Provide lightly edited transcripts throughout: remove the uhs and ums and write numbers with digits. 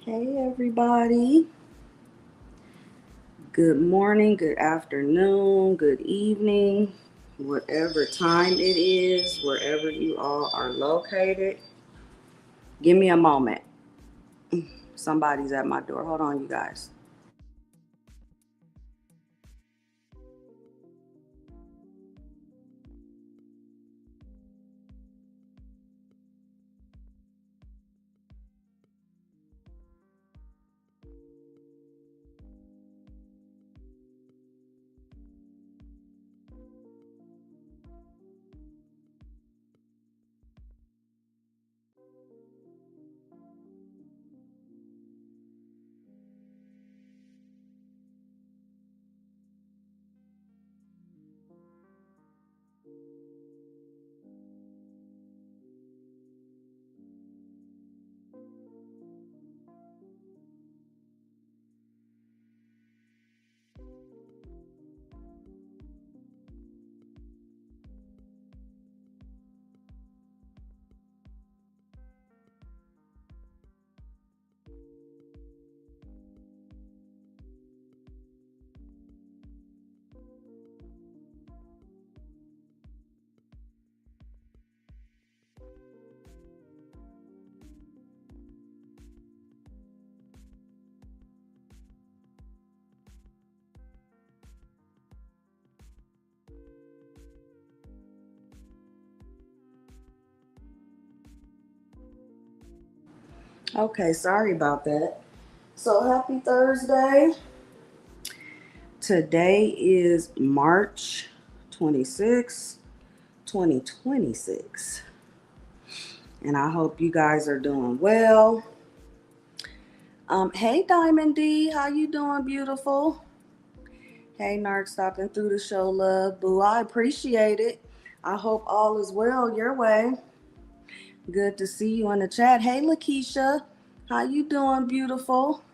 Hey everybody. Good morning, good afternoon, good evening, whatever time it is, wherever you all are located. Give me a moment. Somebody's at my door. Hold on, you guys. Okay, sorry about that. So happy Thursday. Today is March 26, 2026. And I hope you guys are doing well. Hey Diamond D, how you doing, beautiful? Hey, Narc, stopping through to show love. Boo, I appreciate it. I hope all is well your way. Good to see you in the chat. Hey, Lakeisha. How you doing, beautiful?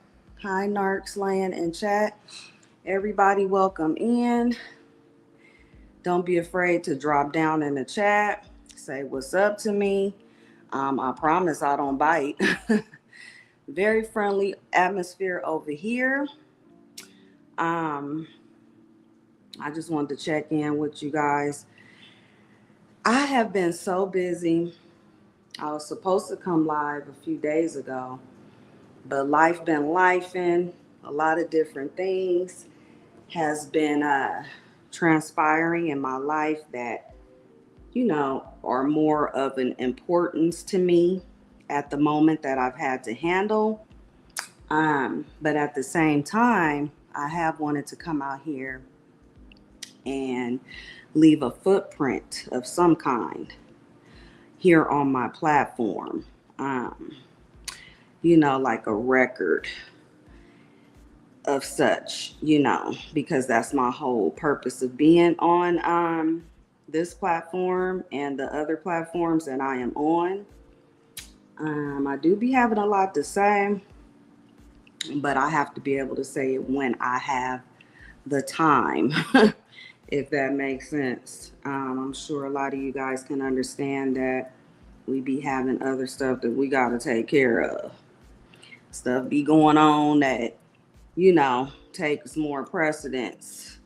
Hi, Narc, slaying in chat. Everybody welcome in. Don't be afraid to drop down in the chat. Say what's up to me. I promise I don't bite. Very friendly atmosphere over here. Um, I just wanted to check in with you guys. I have been so busy. I was supposed to come live a few days ago, but life been lifing. A lot of different things has been transpiring in my life that, are more of an importance to me at the moment that I've had to handle. But at the same time, I have wanted to come out here and leave a footprint of some kind here on my platform. Um, like a record of such, because that's my whole purpose of being on this platform and the other platforms that I am on. I do be having a lot to say, but I have to be able to say it when I have the time, if that makes sense. I'm sure a lot of you guys can understand that we be having other stuff that we got to take care of. Stuff be going on that, takes more precedence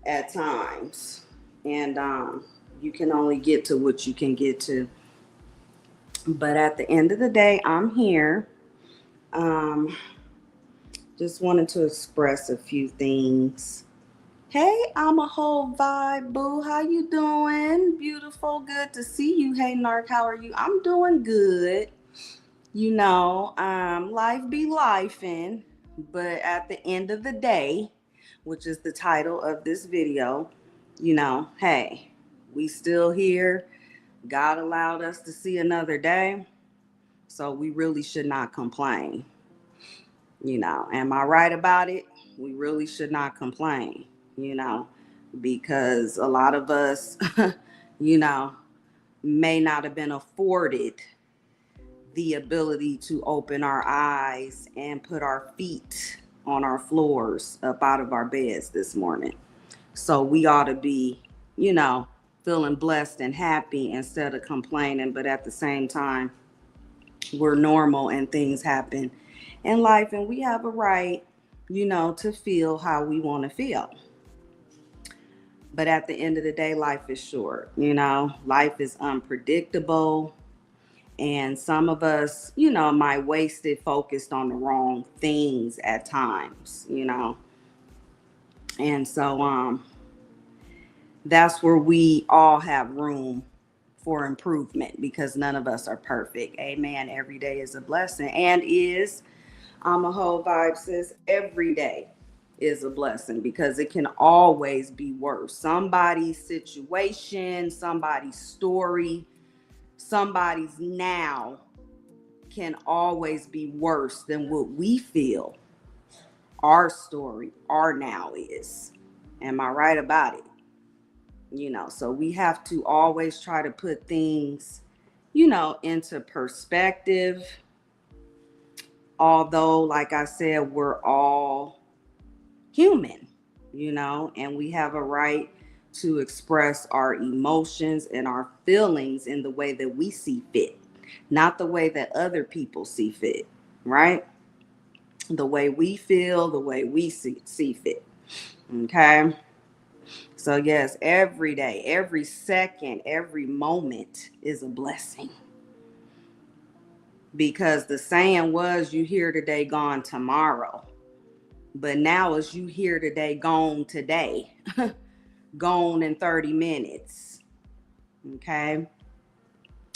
at times. And you can only get to what you can get to. But at the end of the day, I'm here. Um, just wanted to express a few things. Hey, I'm a whole vibe, boo. How you doing? Beautiful. Good to see you. Hey, Narc, how are you? I'm doing good. Life be lifing, but at the end of the day, which is the title of this video, hey, we still here. God allowed us to see another day, so we really should not complain. Am I right about it? We really should not complain, you know, because a lot of us, you know, may not have been afforded the ability to open our eyes and put our feet on our floors up out of our beds this morning. So we ought to be, feeling blessed and happy instead of complaining. But at the same time, we're normal and things happen in life, and we have a right, to feel how we want to feel. But at the end of the day, life is short. Life is unpredictable. And some of us, might waste it focused on the wrong things at times. And so that's where we all have room for improvement, because none of us are perfect. Amen. Every day is a blessing, and I'm a whole vibe, sis. Every day is a blessing, because it can always be worse. Somebody's situation, somebody's story, somebody's now can always be worse than what we feel our story, our now is. Am I right about it? So we have to always try to put things, into perspective. Although, like I said, we're all human, and we have a right to express our emotions and our feelings in the way that we see fit, not the way that other people see fit, right? The way we feel, the way we see fit. Okay. So yes, every day, every second, every moment is a blessing. Because the saying was, you here today, gone tomorrow. But now it's you here today, gone today. Gone in 30 minutes. Okay?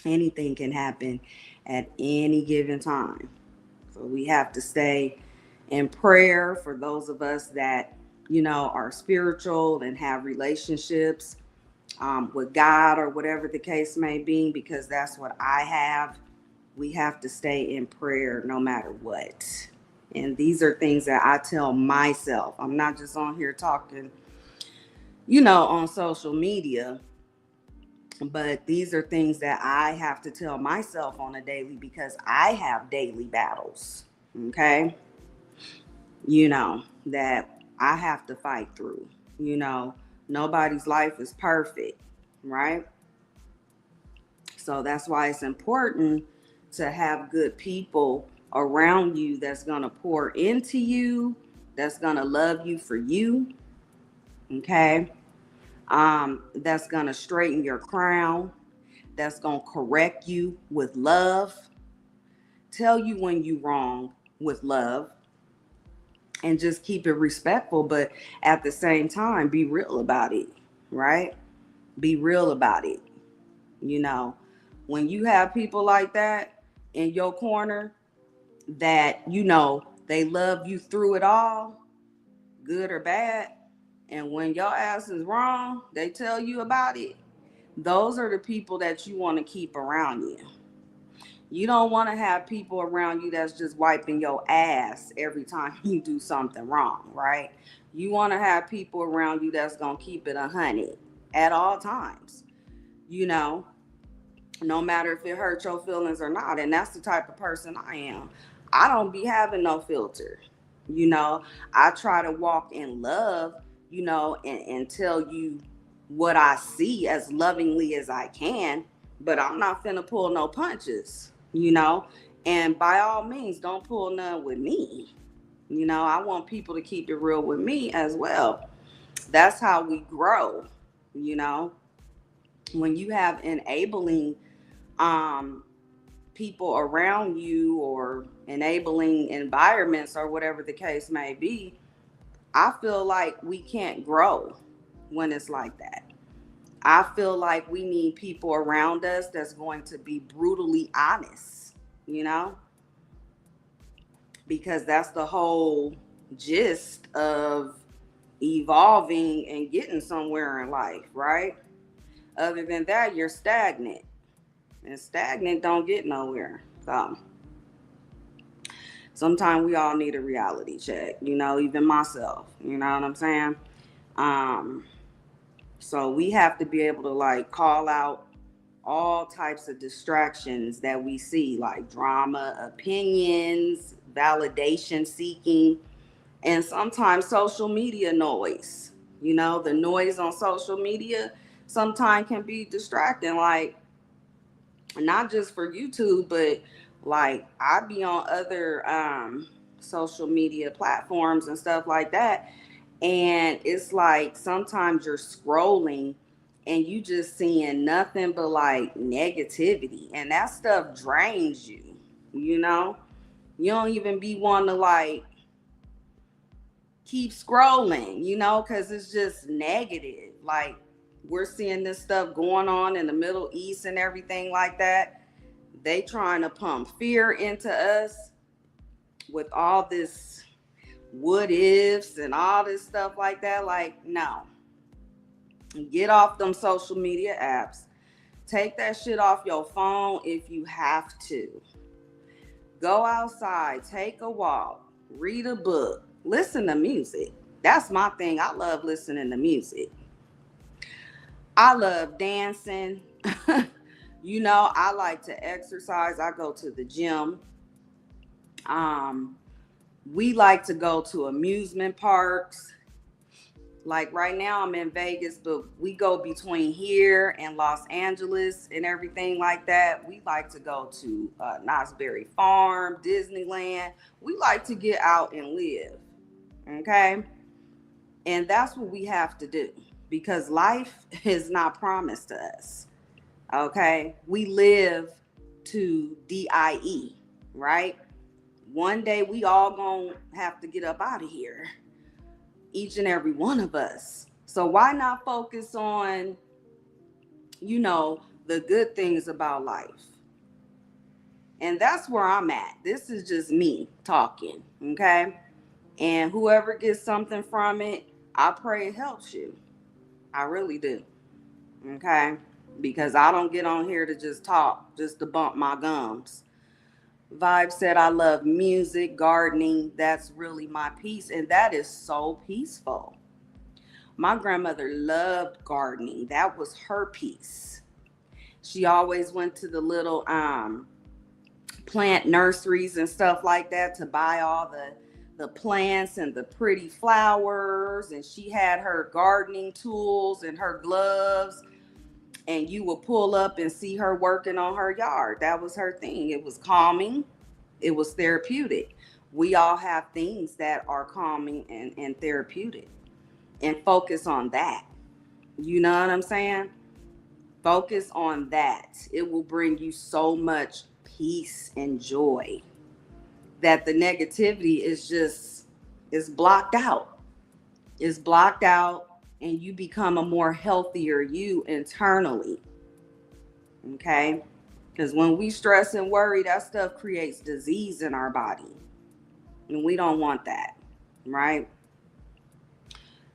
Anything can happen at any given time. So we have to stay in prayer for those of us that, are spiritual and have relationships with God, or whatever the case may be, because that's what I have. We have to stay in prayer no matter what. And these are things that I tell myself. I'm not just on here talking, on social media, but these are things that I have to tell myself on a daily, because I have daily battles. Okay. That I have to fight through. Nobody's life is perfect, right? So that's why it's important to have good people around you that's going to pour into you, that's going to love you for you, okay? That's going to straighten your crown, that's going to correct you with love, tell you when you're wrong with love, and just keep it respectful, but at the same time, be real about it, right? Be real about it. When you have people like that in your corner, that, they love you through it all, good or bad, and when your ass is wrong, they tell you about it. Those are the people that you want to keep around you. You don't want to have people around you that's just wiping your ass every time you do something wrong, right? You want to have people around you that's going to keep it 100 at all times, no matter if it hurts your feelings or not. And that's the type of person I am. I don't be having no filter. I try to walk in love, and tell you what I see as lovingly as I can, but I'm not finna pull no punches. And by all means, don't pull none with me. I want people to keep it real with me as well. That's how we grow, you know. When you have enabling um people around you, or enabling environments, or whatever the case may be, I feel like we can't grow when it's like that. I feel like we need people around us that's going to be brutally honest, you know, because that's the whole gist of evolving and getting somewhere in life, right? Other than that, you're stagnant, and stagnant don't get nowhere. So sometimes we all need a reality check, even myself, you know what I'm saying? Um, so we have to be able to like call out all types of distractions that we see, like drama, opinions, validation seeking, and sometimes social media noise. The noise on social media sometimes can be distracting, like not just for YouTube, but Like, I be on other social media platforms and stuff like that, and it's like sometimes you're scrolling and you just seeing nothing but like negativity, and that stuff drains you, you know? You don't even be wanting to like keep scrolling, because it's just negative. Like, we're seeing this stuff going on in the Middle East and everything like that. They trying to pump fear into us with all this what ifs and all this stuff like that. Like, no. Get off them social media apps. Take that shit off your phone if you have to. Go outside, take a walk, read a book, listen to music. That's my thing. I love listening to music. I love dancing. I like to exercise. I go to the gym. We like to go to amusement parks. Like right now I'm in Vegas, but we go between here and Los Angeles and everything like that. We like to go to Knott's Berry Farm, Disneyland. We like to get out and live. Okay. And that's what we have to do, because life is not promised to us. Okay. We live to DIE, right? One day we all gonna have to get up out of here. Each and every one of us. So why not focus on, the good things about life? And that's where I'm at. This is just me talking, okay? And whoever gets something from it, I pray it helps you. I really do, okay? Because I don't get on here to just talk, just to bump my gums. Vibe said, I love music, gardening. That's really my peace. And that is so peaceful. My grandmother loved gardening. That was her piece. She always went to the little plant nurseries and stuff like that to buy all the plants and the pretty flowers. And she had her gardening tools and her gloves. And you would pull up and see her working on her yard. That was her thing. It was calming. It was therapeutic. We all have things that are calming and therapeutic. And focus on that. You know what I'm saying? Focus on that. It will bring you so much peace and joy that the negativity is blocked out. It's blocked out, and you become a more healthier you internally. Okay? Because when we stress and worry, that stuff creates disease in our body. And we don't want that. Right?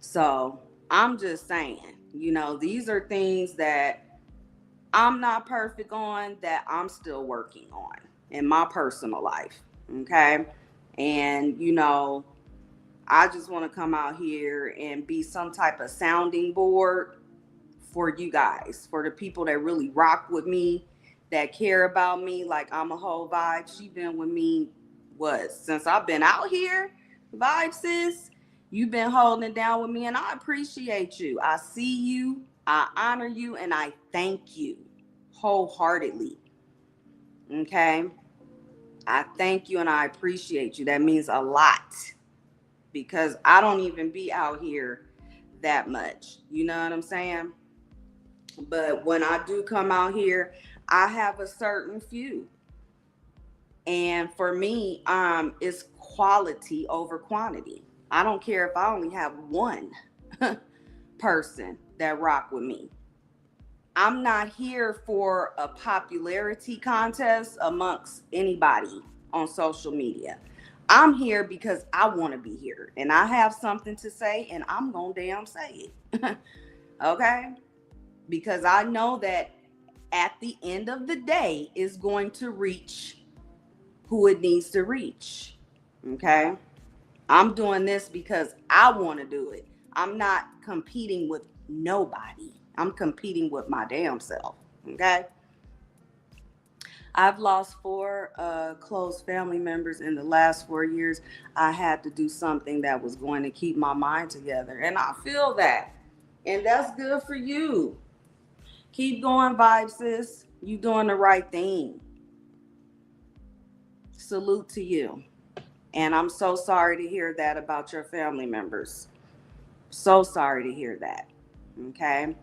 So I'm just saying, these are things that I'm not perfect on, that I'm still working on in my personal life. Okay. And, I just want to come out here and be some type of sounding board for you guys, for the people that really rock with me, that care about me. Like, I'm a whole vibe. She been with me, since I've been out here. Vibe, sis. You've been holding it down with me, and I appreciate you. I see you, I honor you, and I thank you wholeheartedly. Okay? I thank you and I appreciate you. That means a lot, because I don't even be out here that much. You know what I'm saying? But when I do come out here, I have a certain few. And for me, it's quality over quantity. I don't care if I only have one person that rock with me. I'm not here for a popularity contest amongst anybody on social media. I'm here because I want to be here, and I have something to say, and I'm gonna damn say it. Okay? Because I know that at the end of the day, it's going to reach who it needs to reach. Okay? I'm doing this because I want to do it. I'm not competing with nobody. I'm competing with my damn self. Okay? I've lost 4 close family members in the last 4 years. I had to do something that was going to keep my mind together. And I feel that. And that's good for you. Keep going, vibe, sis. You doing the right thing. salute to you. And I'm so sorry to hear that about your family members. So sorry to hear that. Okay.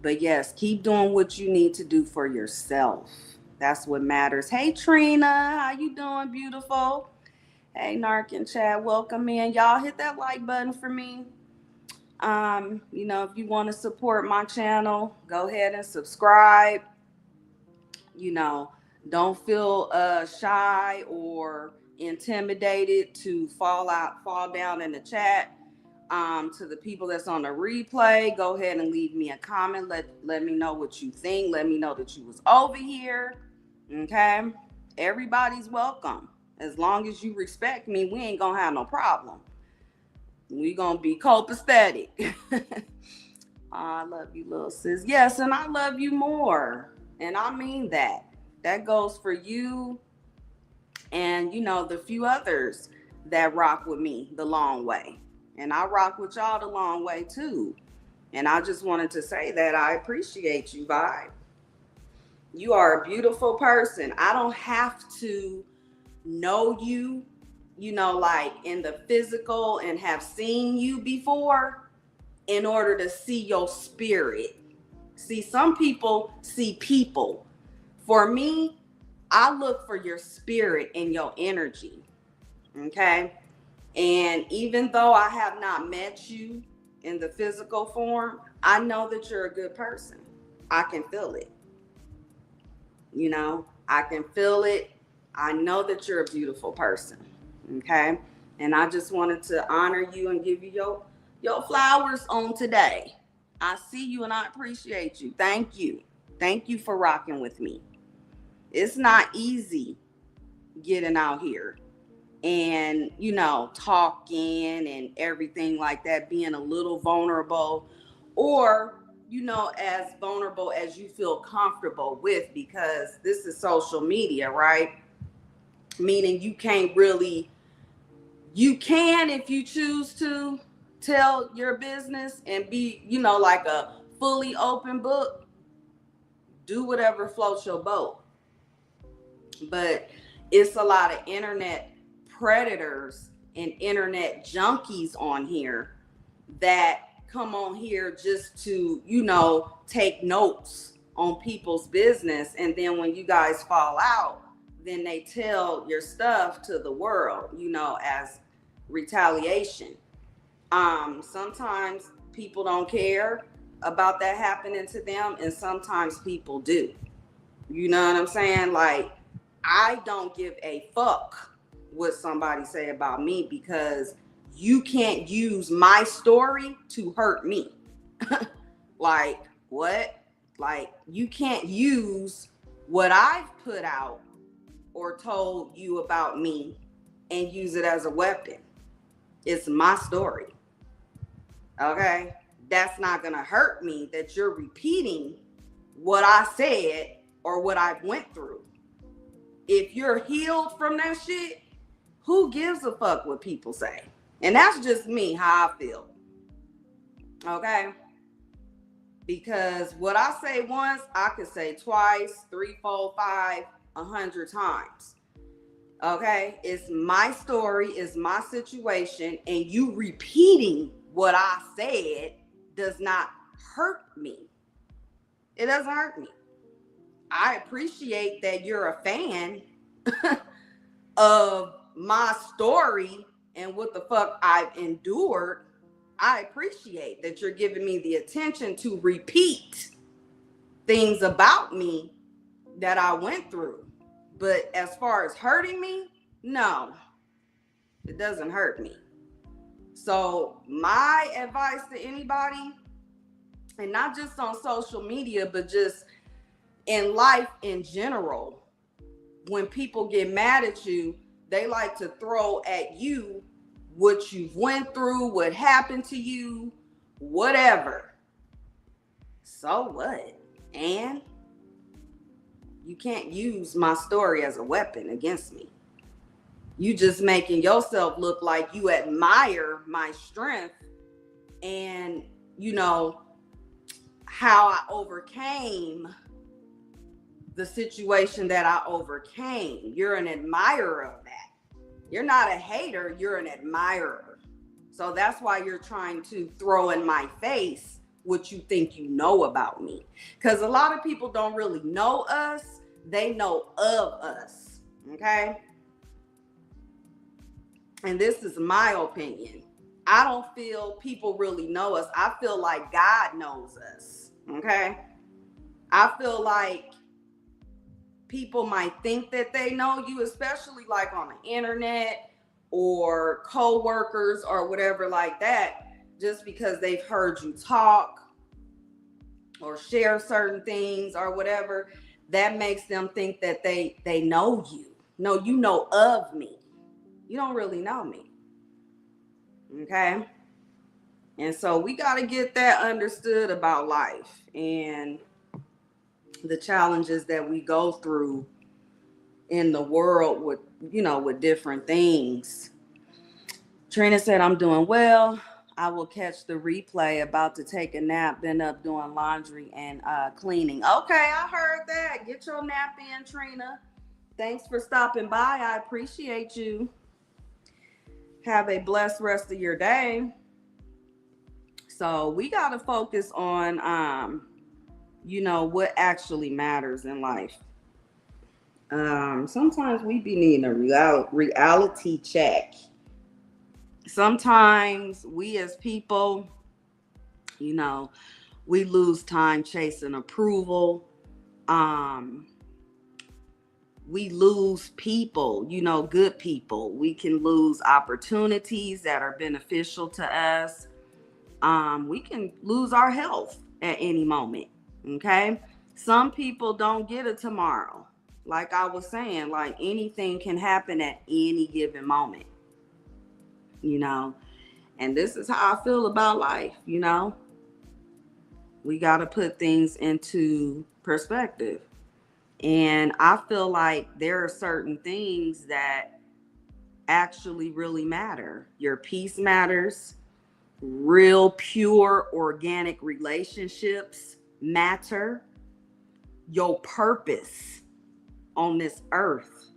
But yes, keep doing what you need to do for yourself. That's what matters. Hey Trina, how you doing, beautiful? Hey Narc and Chad, welcome in. Y'all hit that like button for me. If you want to support my channel, go ahead and subscribe. Don't feel shy or intimidated to fall down in the chat. To the people that's on the replay, go ahead and leave me a comment. Let me know what you think. Let me know that you was over here. Okay, everybody's welcome. As long as you respect me, we ain't gonna have no problem. We gonna be copacetic. I love you, little sis. Yes, and I love you more. And I mean that. That goes for you and, the few others that rock with me the long way. And I rock with y'all the long way, too. And I just wanted to say that I appreciate you, Vibe. You are a beautiful person. I don't have to know you, like in the physical and have seen you before in order to see your spirit. See, some people see people. For me, I look for your spirit and your energy. Okay? And even though I have not met you in the physical form, I know that you're a good person. I can feel it. I can feel it. I know that you're a beautiful person. Okay? And I just wanted to honor you and give you your flowers on today. I see you and I appreciate you. Thank you. Thank you for rocking with me. It's not easy getting out here and, talking and everything like that, being a little vulnerable or, as vulnerable as you feel comfortable with, because this is social media, right? Meaning you can, if you choose to, tell your business and be, like a fully open book. Do whatever floats your boat. But it's a lot of internet predators and internet junkies on here that come on here just to, take notes on people's business. And then when you guys fall out, then they tell your stuff to the world, as retaliation. Sometimes people don't care about that happening to them, and sometimes people do. You know what I'm saying? Like, I don't give a fuck what somebody say about me, because you can't use my story to hurt me. Like, what? Like, you can't use what I've put out or told you about me and use it as a weapon. It's my story. Okay? That's not gonna hurt me that you're repeating what I said or what I went through. If you're healed from that shit, who gives a fuck what people say? And that's just me, how I feel. Okay? Because what I say once, I could say twice, 3, 4, 5, 100 times. Okay? It's my story, it's my situation, and you repeating what I said does not hurt me. It doesn't hurt me. I appreciate that you're a fan of my story and what the fuck I've endured. I appreciate that you're giving me the attention to repeat things about me that I went through. But as far as hurting me, no, it doesn't hurt me. So my advice to anybody, and not just on social media, but just in life in general, when people get mad at you, they like to throw at you what you've went through, what happened to you, whatever. So what? And you can't use my story as a weapon against me. You just making yourself look like you admire my strength and, how I overcame the situation that I overcame. You're an admirer of that. You're not a hater, you're an admirer. So that's why you're trying to throw in my face what you think you know about me. Because a lot of people don't really know us, they know of us. Okay? And this is my opinion. I don't feel people really know us. I feel like God knows us. Okay? I feel like people might think that they know you, especially like on the internet or co-workers or whatever like that, just because they've heard you talk or share certain things or whatever. That makes them think that they know you. No, you know of me. You don't really know me. Okay? And so we got to get that understood about life and the challenges that we go through in the world with, with different things. Trina said, I'm doing well. I will catch the replay. About to take a nap. Been up doing laundry and cleaning. Okay, I heard that. Get your nap in, Trina. Thanks for stopping by. I appreciate you. Have a blessed rest of your day. So we got to focus on, what actually matters in life. Sometimes we be needing a reality check. Sometimes we as people, we lose time chasing approval. We lose people, good people. We can lose opportunities that are beneficial to us. We can lose our health at any moment. Okay. Some people don't get a tomorrow. Like I was saying, like anything can happen at any given moment, and this is how I feel about life. We got to put things into perspective. And I feel like there are certain things that actually really matter. Your peace matters. Real, pure, organic relationships matter. Your purpose on this earth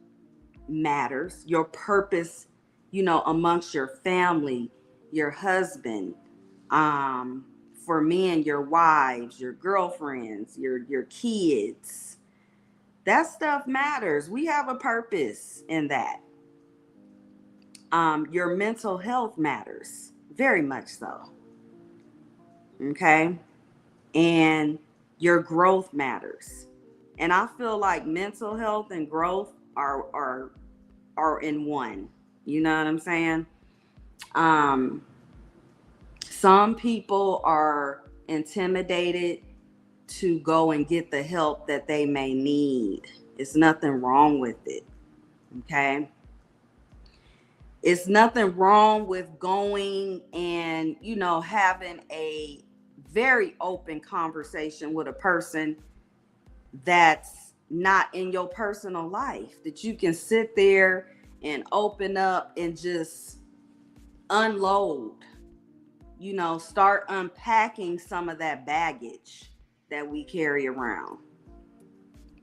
matters. Your purpose, amongst your family, your husband, for men, your wives, your girlfriends, your kids. That stuff matters. We have a purpose in that. Your mental health matters. Very much so. Okay? And your growth matters. And I feel like mental health and growth are in one. You know what I'm saying? Some people are intimidated to go and get the help that they may need. It's nothing wrong with it. Okay? It's nothing wrong with going and, having a very open conversation with a person that's not in your personal life, that you can sit there and open up and just unload, start unpacking some of that baggage that we carry around.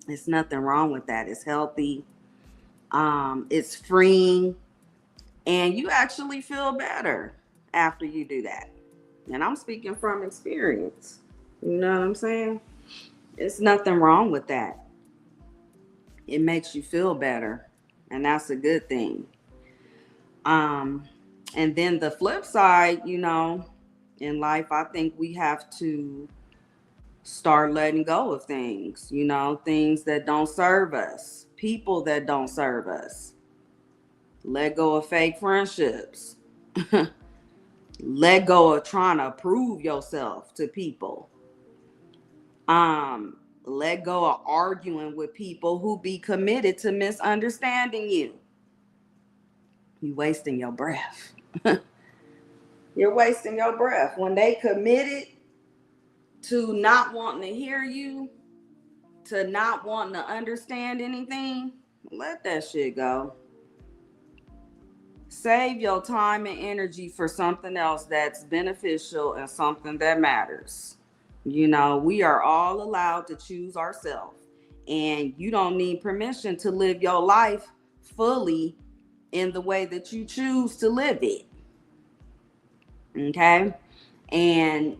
There's nothing wrong with that. It's healthy. It's freeing. And you actually feel better after you do that. And I'm speaking from experience. You know what I'm saying? It's nothing wrong with that. It makes you feel better. And that's a good thing. And then the flip side, in life, I think we have to start letting go of things, things that don't serve us, people that don't serve us. Let go of fake friendships. Let go of trying to prove yourself to people. Let go of arguing with people who be committed to misunderstanding you. You wasting your breath. You're wasting your breath. When they committed to not wanting to hear you, to not wanting to understand anything, let that shit go. Save your time and energy for something else that's beneficial and something that matters. We are all allowed to choose ourselves. And you don't need permission to live your life fully in the way that you choose to live it. Okay? And,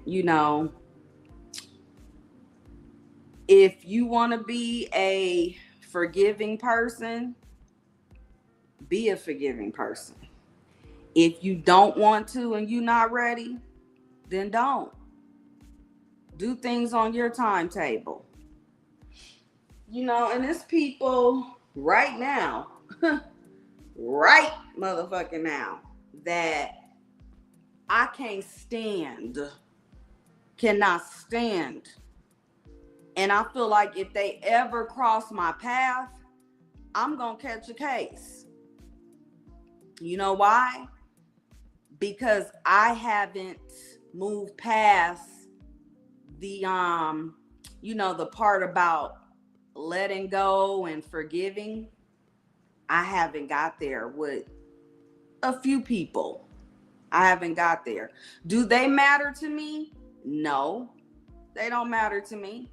if you want to be a forgiving person, be a forgiving person. If you don't want to and you're not ready, then don't. Do things on your timetable. And it's people right now, right motherfucking now, that I cannot stand. And I feel like if they ever cross my path, I'm going to catch a case. You know why? Because I haven't moved past the the part about letting go and forgiving. I haven't got there with a few people. I haven't got there. Do they matter to me? No, they don't matter to me.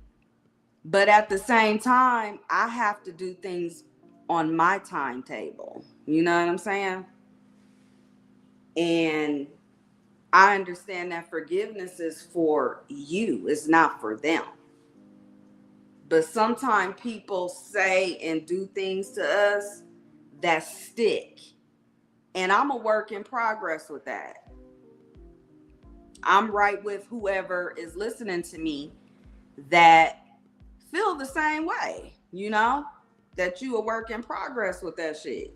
But at the same time, I have to do things on my timetable. You know what I'm saying? And I understand that forgiveness is for you. It's not for them. But sometimes people say and do things to us that stick. And I'm a work in progress with that. I'm right with whoever is listening to me that feel the same way, that you a work in progress with that shit.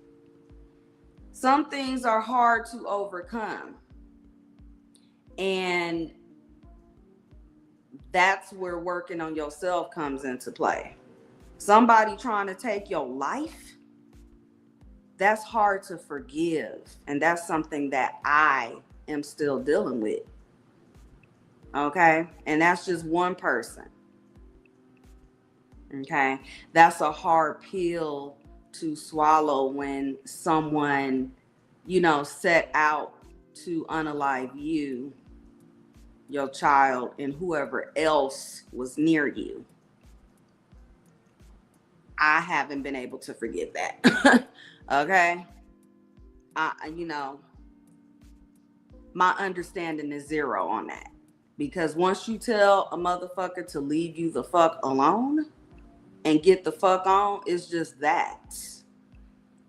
Some things are hard to overcome. And that's where working on yourself comes into play. Somebody trying to take your life, that's hard to forgive. And that's something that I am still dealing with. Okay? And that's just one person. Okay? That's a hard pill to swallow when someone, set out to unalive you, your child, and whoever else was near you. I haven't been able to forgive that. Okay? My understanding is zero on that. Because once you tell a motherfucker to leave you the fuck alone and get the fuck on, it's just that.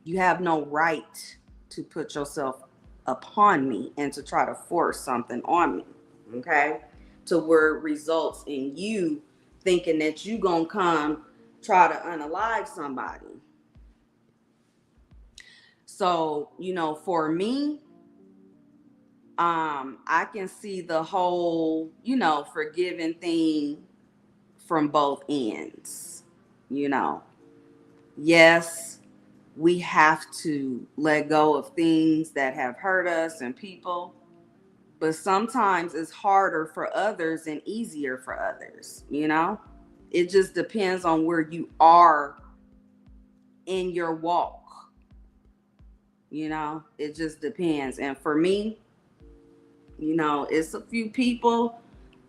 You have no right to put yourself upon me and to try to force something on me. Okay? To where it results in you thinking that you gonna come try to unalive somebody. So, for me, I can see the whole, forgiving thing from both ends. Yes, we have to let go of things that have hurt us and people, but sometimes it's harder for others and easier for others. It just depends on where you are in your walk. It just depends. And for me, it's a few people.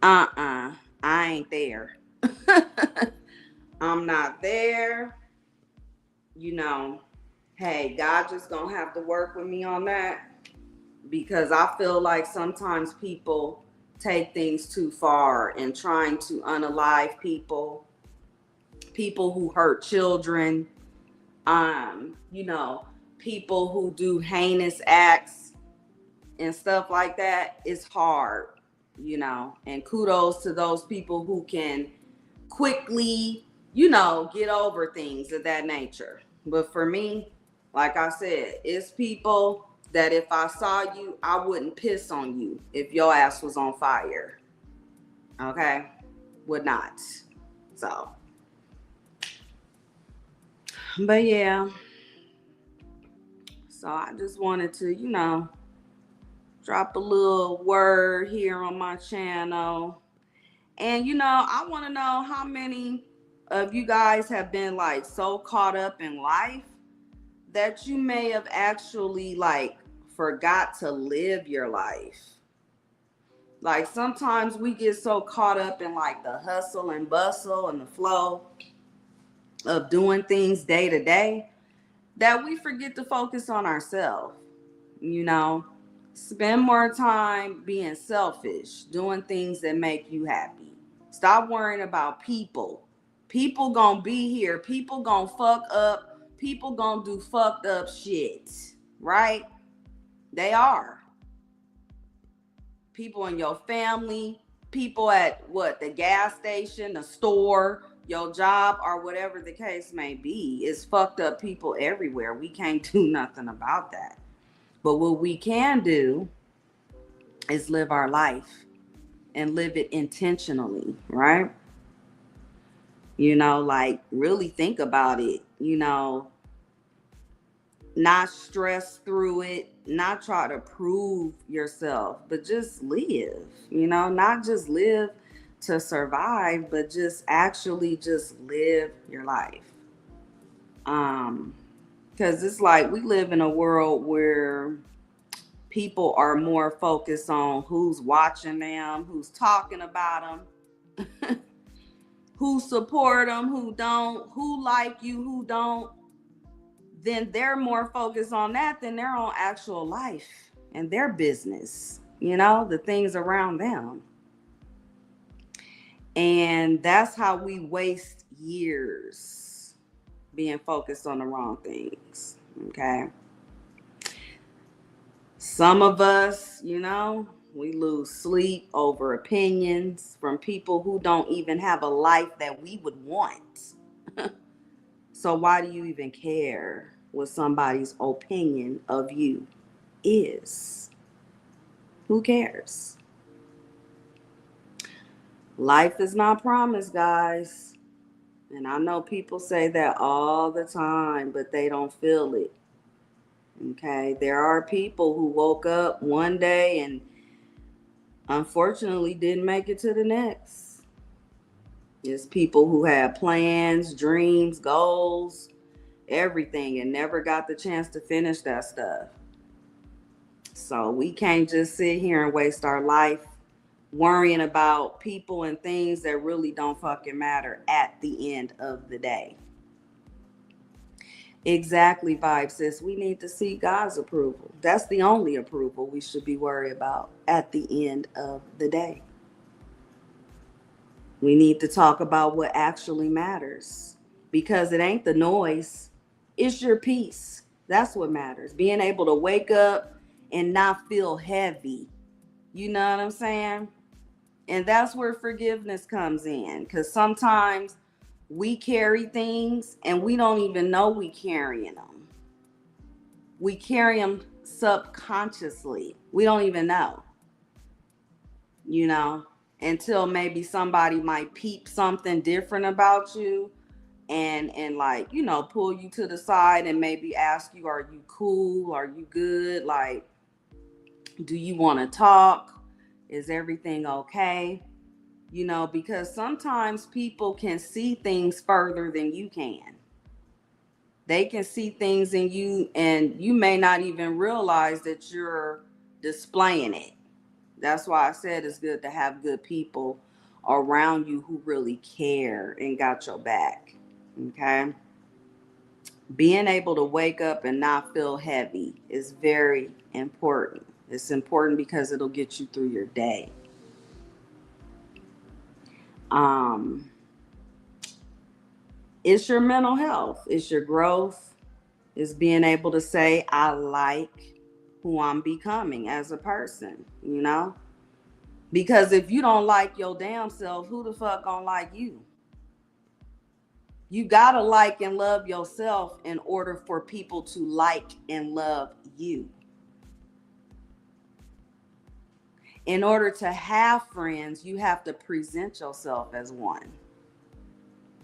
I ain't there. I'm not there. Hey, God just gonna have to work with me on that, because I feel like sometimes people take things too far in trying to unalive people who hurt children, people who do heinous acts and stuff like that. It's hard, and kudos to those people who can quickly, get over things of that nature. But for me, like I said, it's people that if I saw you, I wouldn't piss on you if your ass was on fire. Okay? Would not. So. But yeah. So I just wanted to, drop a little word here on my channel. And, I want to know how many of you guys have been like so caught up in life that you may have actually like forgot to live your life. Like sometimes we get so caught up in like the hustle and bustle and the flow of doing things day to day that we forget to focus on ourselves. You know, spend more time being selfish, doing things that make you happy. Stop worrying about people. People gonna be here. People gonna fuck up. People gonna do fucked up shit. Right? They are. People in your family, people at what, the gas station, the store, your job, or whatever the case may be. It's fucked up people everywhere. We can't do nothing about that. But what we can do is live our life and live it intentionally, right? You know, like really think about it, you know, not stress through it, not try to prove yourself, but just live, you know, not just live to survive, but just actually just live your life. Because it's like we live in a world where people are more focused on who's watching them, who's talking about them, who support them, who don't, who like you, who don't. Then they're more focused on that than their own actual life and their business, you know, the things around them. And that's how we waste years being focused on the wrong things. Okay. Some of us, you know, we lose sleep over opinions from people who don't even have a life that we would want. So why do you even care what somebody's opinion of you is? Who cares? Life is not promised, guys. And I know people say that all the time, but they don't feel it. Okay, there are people who woke up one day and unfortunately didn't make it to the next. It's people who had plans, dreams, goals, everything, and never got the chance to finish that stuff. So we can't just sit here and waste our life worrying about people and things that really don't fucking matter at the end of the day. Exactly, Vibe Sis. We need to seek God's approval. That's the only approval we should be worried about at the end of the day. We need to talk about what actually matters because it ain't the noise, it's your peace. That's what matters. Being able to wake up and not feel heavy. You know what I'm saying? And that's where forgiveness comes in, because sometimes we carry things and we don't even know we carrying them. We carry them subconsciously. We don't even know, you know, until maybe somebody might peep something different about you and like, you know, pull you to the side and maybe ask you, are you cool? Are you good? Like, do you want to talk? Is everything okay? You know, because sometimes people can see things further than you can. They can see things in you and you may not even realize that you're displaying it. That's why I said it's good to have good people around you who really care and got your back. Okay. Being able to wake up and not feel heavy is very important. It's important because it'll get you through your day. It's your mental health. It's your growth. It's being able to say, I like who I'm becoming as a person, you know? Because if you don't like your damn self, who the fuck gonna like you? You gotta like and love yourself in order for people to like and love you. In order to have friends, you have to present yourself as one.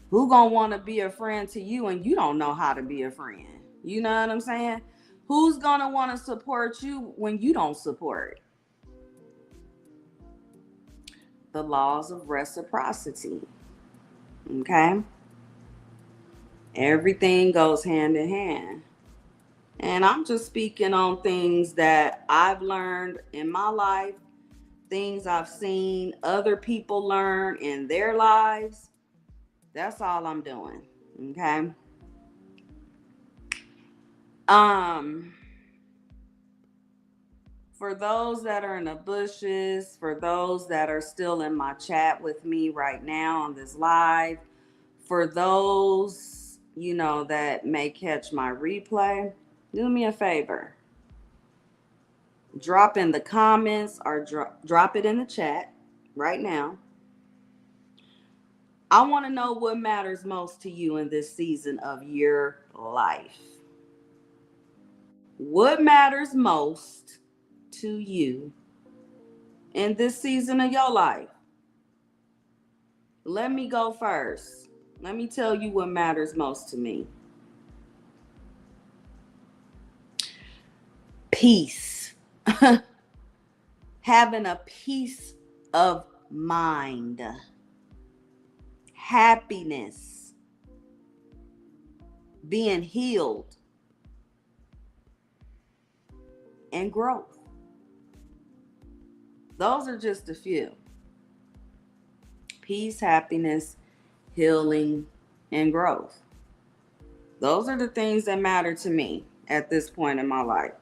Who gonna want to be a friend to you and you don't know how to be a friend? You know what I'm saying? Who's gonna want to support you when you don't support? The laws of reciprocity. Okay? Everything goes hand in hand. And I'm just speaking on things that I've learned in my life, things I've seen other people learn in their lives. That's all I'm doing. Okay. For those that are in the bushes, for those that are still in my chat with me right now on this live, for those, that may catch my replay, do me a favor. Drop in the comments or drop it in the chat right now. I want to know what matters most to you in this season of your life. What matters most to you in this season of your life? Let me go first. Let me tell you what matters most to me. Peace. Having a peace of mind. Happiness. Being healed. And growth. Those are just a few. Peace, happiness, healing, and growth. Those are the things that matter to me at this point in my life.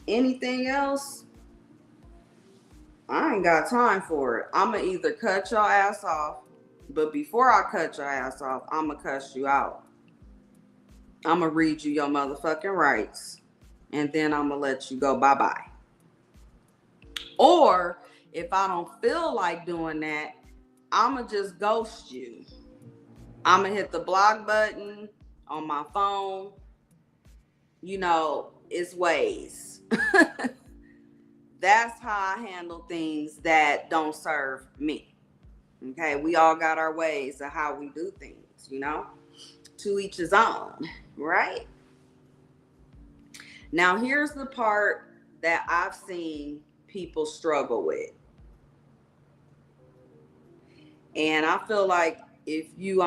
Anything else, I ain't got time for it. I'm going to either cut your ass off, but before I cut your ass off, I'm going to cuss you out. I'm going to read you your motherfucking rights, and then I'm going to let you go bye-bye. Or if I don't feel like doing that, I'm going to just ghost you. I'm going to hit the block button on my phone. It's ways. That's how I handle things that don't serve me. Okay, we all got our ways of how we do things, to each his own, right? Now, here's the part that I've seen people struggle with. And I feel like if you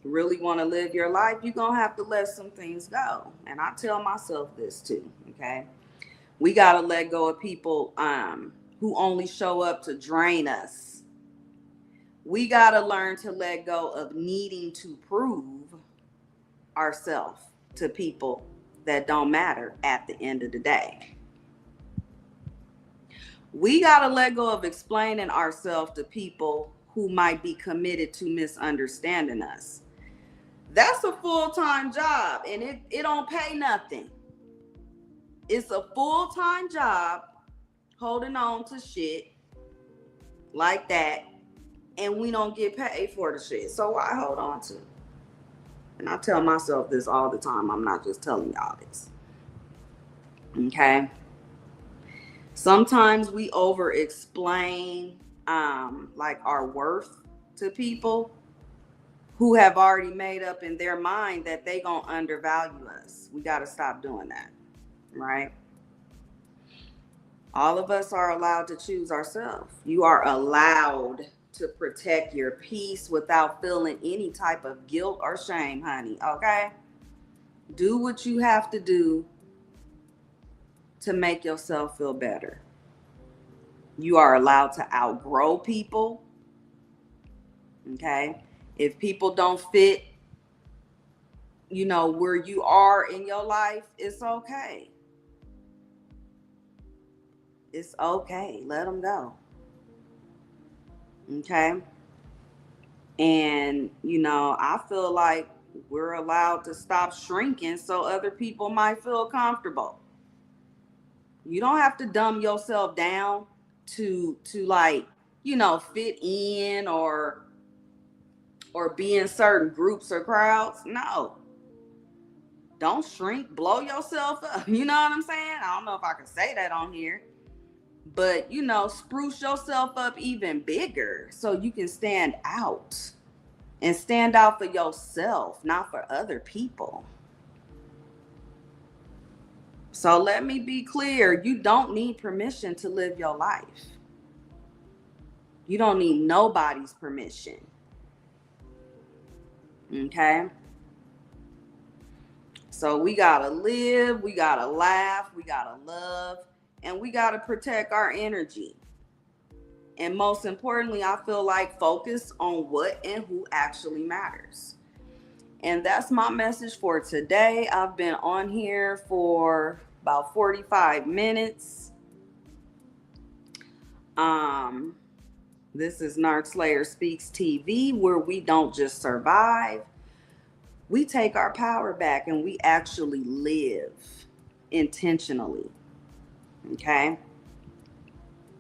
really want to live your life, you're going to have to let some things go. And I tell myself this too, okay? We got to let go of people who only show up to drain us. We got to learn to let go of needing to prove ourselves to people that don't matter at the end of the day. We got to let go of explaining ourselves to people who might be committed to misunderstanding us. That's a full-time job, and it don't pay nothing. It's a full-time job holding on to shit like that, and we don't get paid for the shit. So why hold on to it? And I tell myself this all the time. I'm not just telling y'all this. Okay? Sometimes we over-explain like our worth to people who have already made up in their mind that they gonna undervalue us. We got to stop doing that, right? All of us are allowed to choose ourselves. You are allowed to protect your peace without feeling any type of guilt or shame, honey, okay? Do what you have to do to make yourself feel better. You are allowed to outgrow people, okay? If people don't fit, where you are in your life, it's okay. It's okay. Let them go. Okay? And, I feel like we're allowed to stop shrinking so other people might feel comfortable. You don't have to dumb yourself down to like, fit in or be in certain groups or crowds. No. Don't shrink, blow yourself up. You know what I'm saying? I don't know if I can say that on here. But, spruce yourself up even bigger so you can stand out. And stand out for yourself, not for other people. So let me be clear. You don't need permission to live your life. You don't need nobody's permission. Okay? So we gotta live, we gotta laugh, we gotta love, and we gotta protect our energy. And most importantly, I feel like focus on what and who actually matters. And that's my message for today. I've been on here for about 45 minutes. This is NarcSlayerSpeaksTV, where we don't just survive. We take our power back and we actually live intentionally. Okay?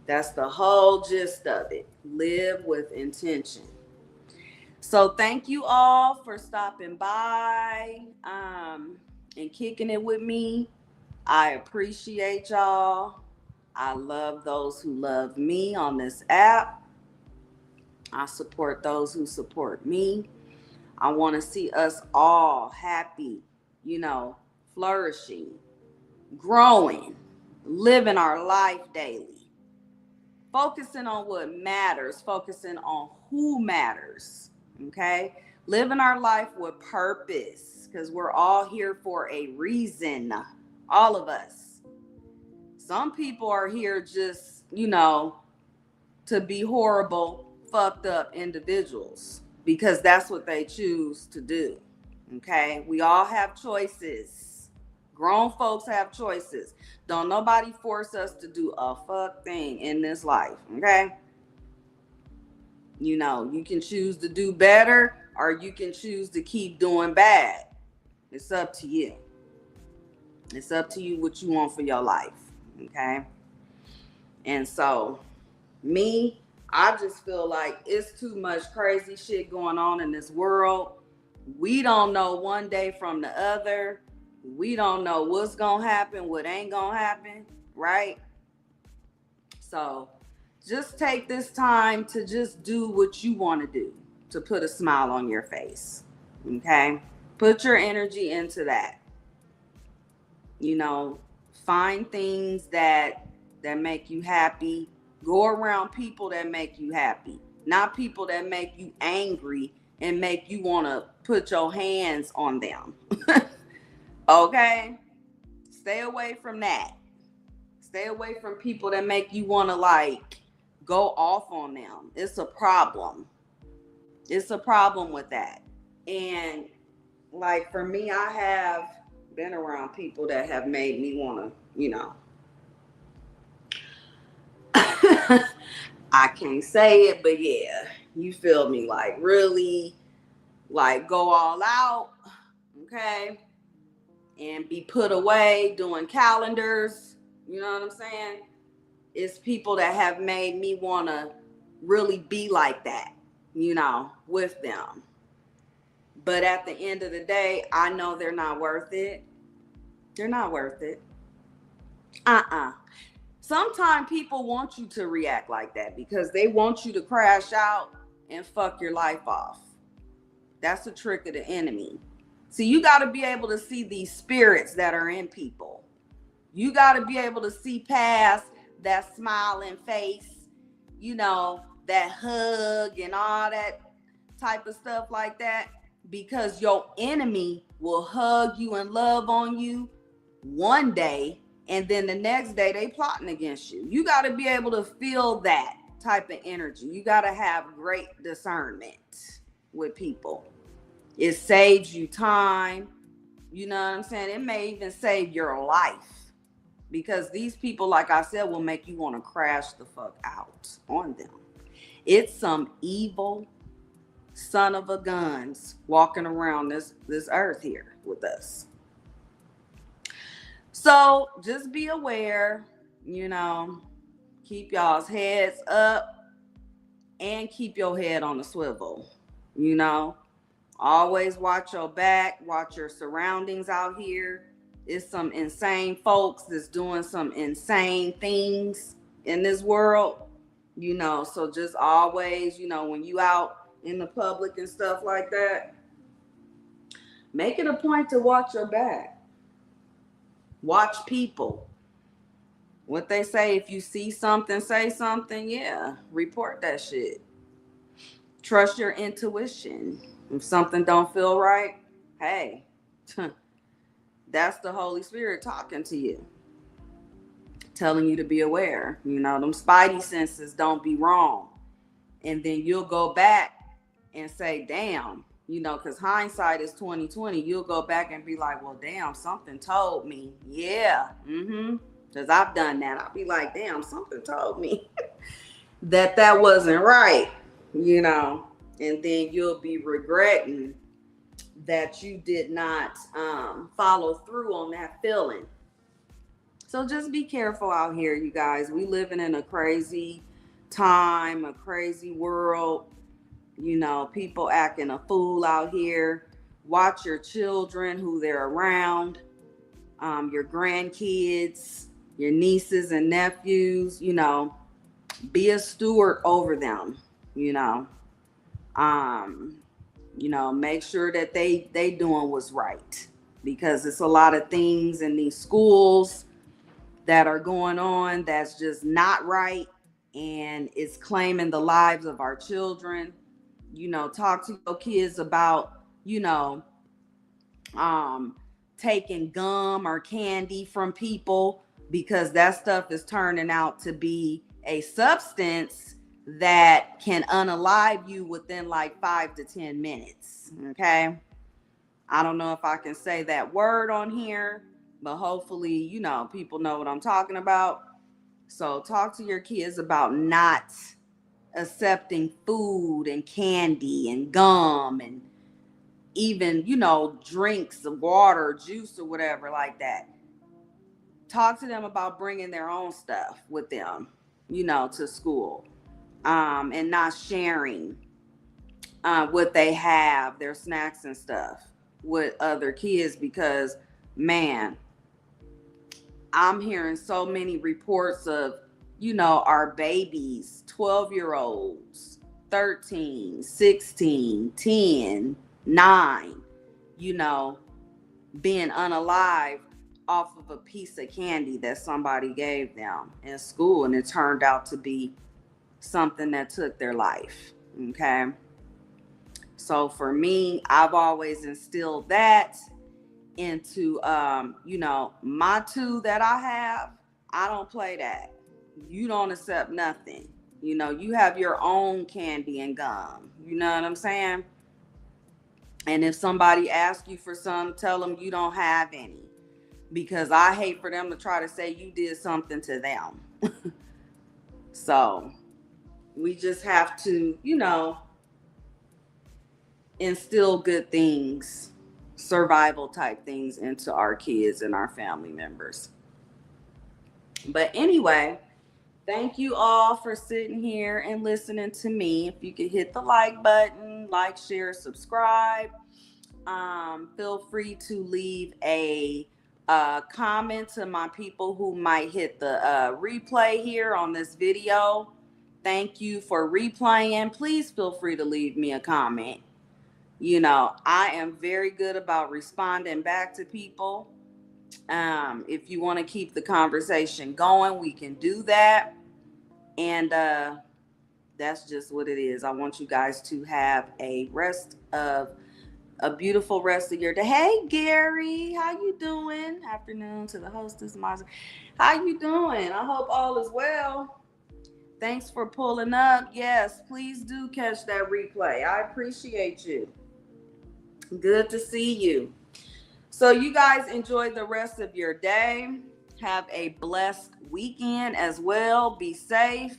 That's the whole gist of it. Live with intention. So thank you all for stopping by and kicking it with me. I appreciate y'all. I love those who love me on this app. I support those who support me. I want to see us all happy, flourishing, growing, living our life daily. Focusing on what matters, focusing on who matters, okay? Living our life with purpose, because we're all here for a reason, all of us. Some people are here just, to be horrible, fucked up individuals, because that's what they choose to do, okay? We all have choices. Grown folks have choices. Don't nobody force us to do a fuck thing in this life, okay? You can choose to do better or you can choose to keep doing bad. It's up to you. It's up to you what you want for your life, okay? And so, I just feel like it's too much crazy shit going on in this world. We don't know one day from the other. We don't know what's gonna happen, what ain't gonna happen, right? So just take this time to just do what you want to do to put a smile on your face, okay? Put your energy into that. Find things that make you happy. Go around people that make you happy, not people that make you angry and make you want to put your hands on them. Okay? Stay away from that. Stay away from people that make you want to go off on them. It's a problem. It's a problem with that. And for me, I have been around people that have made me want to, I can't say it, but yeah, you feel me? Really, go all out, okay? And be put away doing calendars, you know what I'm saying? It's people that have made me want to really be like that, with them. But at the end of the day, I know they're not worth it. They're not worth it. Sometimes people want you to react like that because they want you to crash out and fuck your life off. That's a trick of the enemy. See, you got to be able to see these spirits that are in people. You got to be able to see past that smiling face, that hug and all that type of stuff like that, because your enemy will hug you and love on you one day, and then the next day they plotting against you. You got to be able to feel that type of energy. You got to have great discernment with people. It saves you time. You know what I'm saying? It may even save your life, because these people, like I said, will make you want to crash the fuck out on them. It's some evil son of a guns walking around this earth here with us. So just be aware, keep y'all's heads up and keep your head on the swivel, Always watch your back, watch your surroundings out here. It's some insane folks that's doing some insane things in this world, so just always, when you out in the public and stuff like that, make it a point to watch your back. Watch people. What they say, if you see something, say something, yeah, report that shit. Trust your intuition. If something don't feel right, hey, that's the Holy Spirit talking to you, telling you to be aware. Them spidey senses don't be wrong. And then you'll go back and say, damn, You know, because hindsight is 2020. You'll go back and be like, well, damn, something told me. Yeah. Because I've done that. I'll be like, damn, something told me that wasn't right, you know. And then you'll be regretting that you did not follow through on that feeling. So just be careful out here, you guys. We living in a crazy time, a crazy world. You know, people acting a fool out here. Watch your children, who they're around, your grandkids, your nieces and nephews. You know, be a steward over them. You know, make sure that they doing what's right, because it's a lot of things in these schools that are going on that's just not right, and it's claiming the lives of our children. You know, talk to your kids about, taking gum or candy from people, because that stuff is turning out to be a substance that can unalive you within like 5 to 10 minutes. Okay. I don't know if I can say that word on here, but hopefully, people know what I'm talking about. So talk to your kids about not accepting food and candy and gum and even, drinks, water, juice, or whatever like that. Talk to them about bringing their own stuff with them, to school, and not sharing what they have, their snacks and stuff, with other kids, because, man, I'm hearing so many reports of, our babies, 12-year-olds, 13, 16, 10, 9, being unalived off of a piece of candy that somebody gave them in school, and it turned out to be something that took their life. Okay. So for me, I've always instilled that into, my two that I have. I don't play that. You don't accept nothing. You have your own candy and gum. You know what I'm saying? And if somebody asks you for some, tell them you don't have any, because I hate for them to try to say you did something to them. So we just have to, instill good things, survival type things into our kids and our family members. But anyway, thank you all for sitting here and listening to me. If you could hit the like button, like, share, subscribe. Feel free to leave a comment to my people who might hit the replay here on this video. Thank you for replaying. Please feel free to leave me a comment. I am very good about responding back to people. If you want to keep the conversation going, we can do that. And that's just what it is. I want you guys to have a beautiful rest of your day. Hey, Gary, how you doing? Afternoon to the hostess. How you doing? I hope all is well. Thanks for pulling up. Yes, please do catch that replay. I appreciate you. Good to see you. So you guys enjoy the rest of your day. Have a blessed weekend as well. Be safe.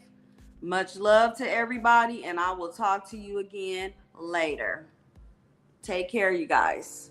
Much love to everybody, and I will talk to you again later. Take care, you guys.